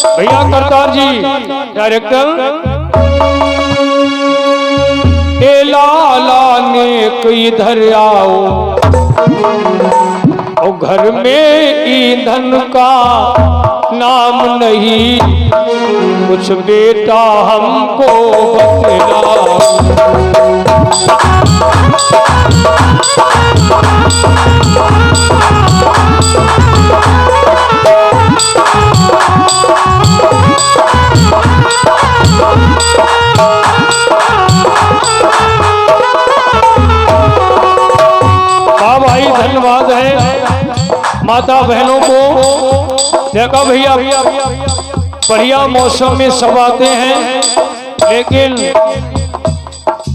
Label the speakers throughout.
Speaker 1: भैया करतार जी डायरेक्टर, ए लाला नेक इधर आओ, और घर में ईंधन का नाम नहीं, कुछ बेटा हमको बतलाओ। भाई धन्यवाद है माता बहनों को। देखा भैया बढ़िया मौसम में सब आते हैं, लेकिन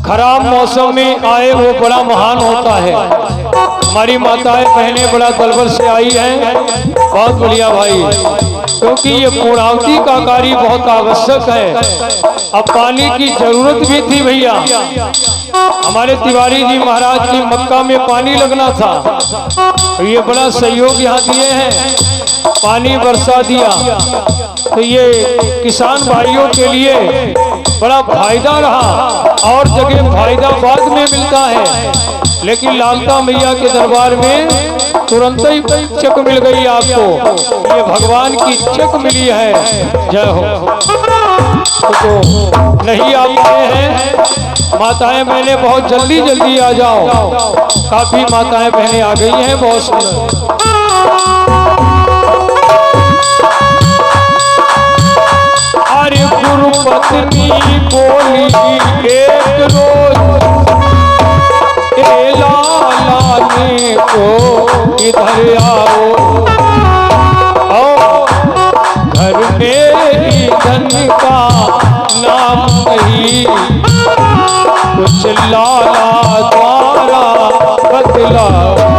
Speaker 1: खराब मौसम में आए वो बड़ा महान होता है। हमारी माताएं बहनें बड़ा दलबल से आई हैं, बहुत बढ़िया भाई, क्योंकि ये पूर्णावती का कार्य बहुत आवश्यक है। अब पानी की जरूरत भी थी भैया, हमारे तिवारी जी महाराज की मक्का में पानी लगना था, तो ये बड़ा सहयोग यहाँ दिए हैं, पानी बरसा दिया, तो ये किसान भाइयों के लिए बड़ा फायदा रहा। और जगह फायदा बाद में मिलता है, लेकिन लालता मैया के दरबार में तुरंत ही चेक मिल गई आपको, ये भगवान की चेक मिली है। जय हो। तो नहीं आ पाए हैं माताएं बहनें, बहुत जल्दी जल्दी आ जाओ। काफी माताएं बहनें आ गई हैं, बहुत सुंदर। अरे गुरु पत्नी बोली एक रोज, ए लाला ने को इधर आओ, घर में ईंधन का नाम नहीं, कुछ लाला द्वारा बतलाओ।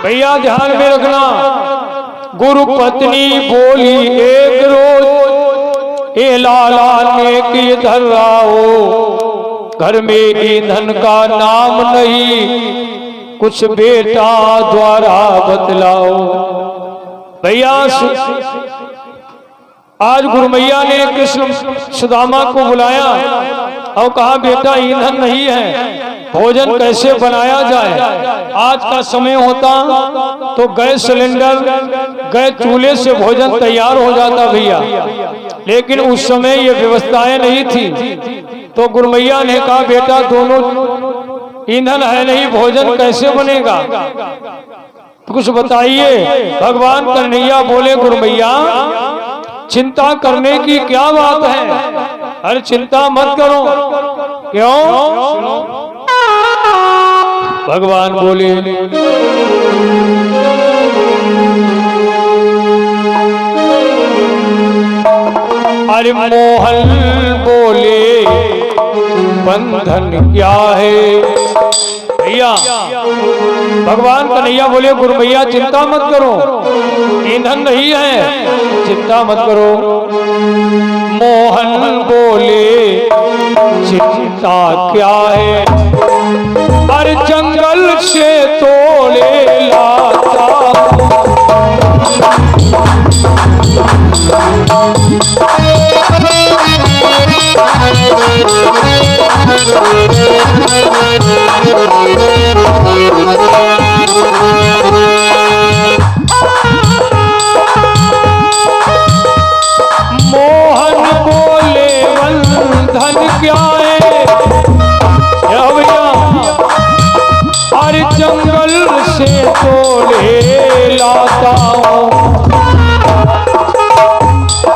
Speaker 1: भैया ध्यान में रखना, गुरु पत्नी बोली एक रोज, ए लाला नेक इधर आओ, घर में ईंधन का नाम नहीं, कुछ बेटा द्वारा बतलाओ। भैया आज गुरु मैया ने कृष्ण सुदामा को बुलाया और कहा बेटा ईंधन नहीं है, भोजन कैसे बनाया जाए। आज का समय होता तो गैस सिलेंडर गैस चूल्हे से भोजन तैयार हो जाता भैया, लेकिन उस समय ये व्यवस्थाएं नहीं थी। तो गुरु मैया ने कहा बेटा दोनों ईंधन है नहीं, भोजन कैसे बनेगा, कुछ बताइए। भगवान कन्हैया बोले गुरु मैया चिंता करने की क्या बात है, अरे चिंता मत करो। क्यों? भगवान बोले अरे मोहन बोले बंधन क्या है। भैया भगवान कन्हैया बोले गुरु भैया चिंता मत करो, ईंधन नहीं है, चिंता मत करो। मोहन बोले चिंता क्या है, हर जंगल से तोड़े लाता मोहन बोले बंधन क्या है भैया, हर जंगल से तोड़े लाता हूँ,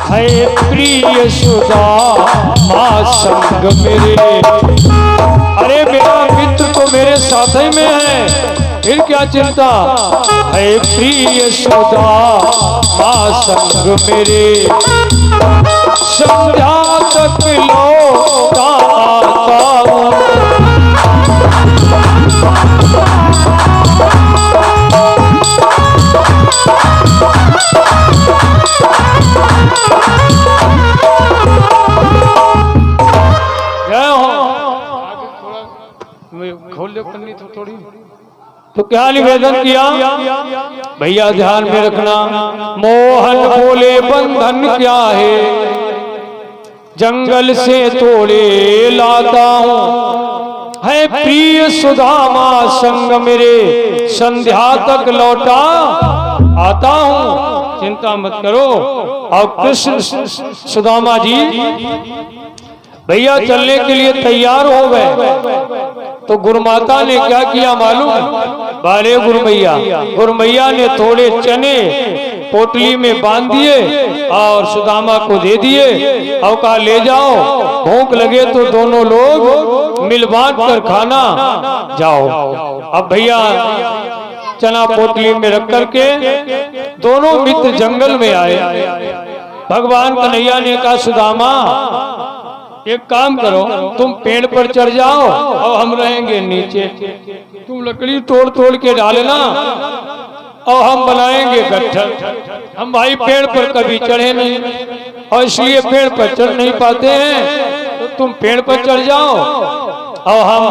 Speaker 1: है प्रिय सुधा माँ संग मेरे। अरे मेरा मित्र तो मेरे साथ ही में है, फिर क्या चिंता है, प्रिय सुधा माँ संग मेरे। संध्या तो क्या निवेदन किया भैया, ध्यान में रखना। मोहन बोले बंधन क्या है, जंगल से तोड़े लाता हूँ, है प्रिय सुदामा संग मेरे, संध्या तक लौटा आता हूँ, चिंता मत करो। और कृष्ण सुदामा जी भैया चलने के लिए तैयार हो गए। तो गुरुमाता ने क्या किया मालूम, बाले गुरुमैया ने थोड़े चने पोटली में बांध दिए और सुदामा को दे दिए और कहा ले जाओ, भूख लगे तो दोनों लोग मिल बांट कर खाना जाओ। अब भैया चना पोटली में रख करके दोनों मित्र जंगल में आए। भगवान कन्हैया ने कहा सुदामा एक काम करो, तुम पेड़ पर चढ़ जाओ और हम रहेंगे नीचे, तुम लकड़ी तोड़ तोड़ के डालना और हम बनाएंगे गट्ठर। हम भाई पेड़ पर कभी चढ़े नहीं और इसलिए पेड़ पर चढ़ नहीं पाते हैं, तो तुम पेड़ पर चढ़ जाओ और हम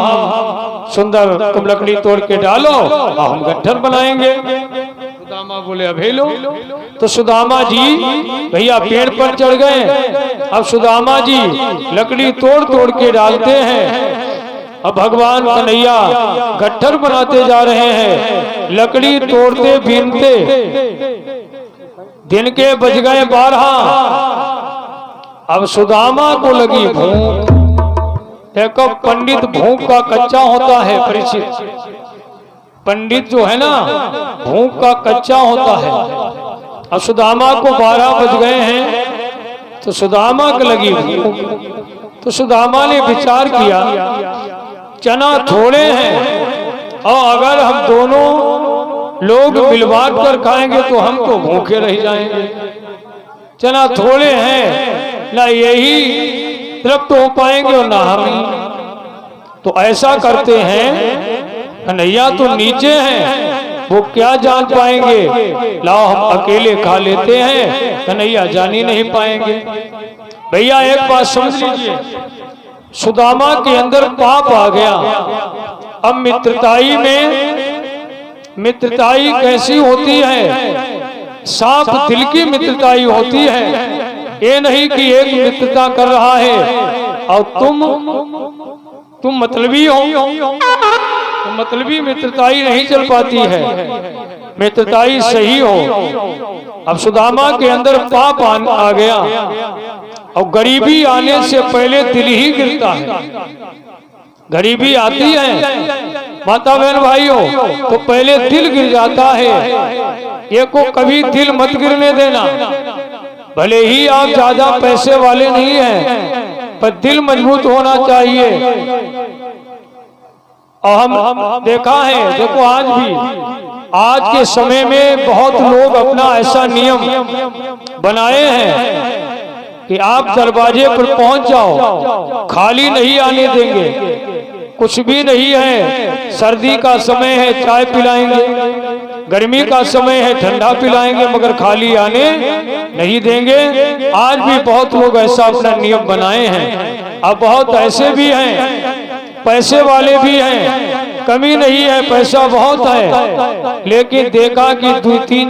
Speaker 1: सुंदर, तुम लकड़ी तोड़ के डालो और हम गट्ठर बनाएंगे। सुदामा बोले अभी लो। तो सुदामा जी भैया पेड़ पर चढ़ गए। अब सुदामा जी लकड़ी तोड़ तोड़ के डालते हैं। अब भगवान कन्हैया गट्ठर बनाते जा रहे हैं, लकड़ी तोड़ते बीनते। दिन के बज गए 12। अब सुदामा को लगी भूख। देखो पंडित भूख का कच्चा होता है, परिचित पंडित जो है ना भूख का कच्चा होता है। अब सुदामा को 12 बज गए हैं तो सुदामा को लगी भूख। तो सुदामा ने विचार किया चना थोड़े हैं और अगर हम दोनों लोग मिलवाट कर खाएंगे तो हम तो भूखे रह जाएंगे। चना थोड़े हैं, ना यही तृप्त हो पाएंगे और ना हम ही। तो ऐसा करते हैं, कन्हैया तो नीचे हैं, वो क्या जान पाएंगे, लाओ हम अकेले खा लेते हैं, कन्हैया जान ही नहीं पाएंगे। भैया एक बात समझ लीजिए, सुदामा के अंदर पाप आ गया। अब मित्रताई कैसी होती है, साफ दिल की मित्रताई होती है। ये नहीं कि एक मित्रता कर रहा है और तुम मतलबी हो, तो मतलबी मित्रताई नहीं चल पाती है, मित्रताई सही हो। अब सुदामा के अंदर पाप आ गया और गरीबी आने से पहले दिल ही गिरता है। गरीबी आती है माता बहन भाइयों तो पहले दिल गिर जाता है। ये को कभी दिल मत गिरने देना, भले ही आप ज्यादा पैसे वाले नहीं हैं पर दिल मजबूत होना चाहिए। और हम देखा है, देखो आज के समय में बहुत लोग अपना ऐसा नियम बनाए हैं कि आप दरवाजे पर पहुंच जाओ, खाली नहीं आने देंगे। कुछ भी नहीं है, सर्दी का समय है चाय पिलाएंगे, गर्मी का समय है ठंडा पिलाएंगे, मगर खाली आने नहीं देंगे। आज भी बहुत लोग ऐसा अपना नियम बनाए हैं। अब बहुत ऐसे भी हैं, पैसे वाले भी हैं, कमी नहीं है, पैसा बहुत है, लेकिन देखा कि 2-3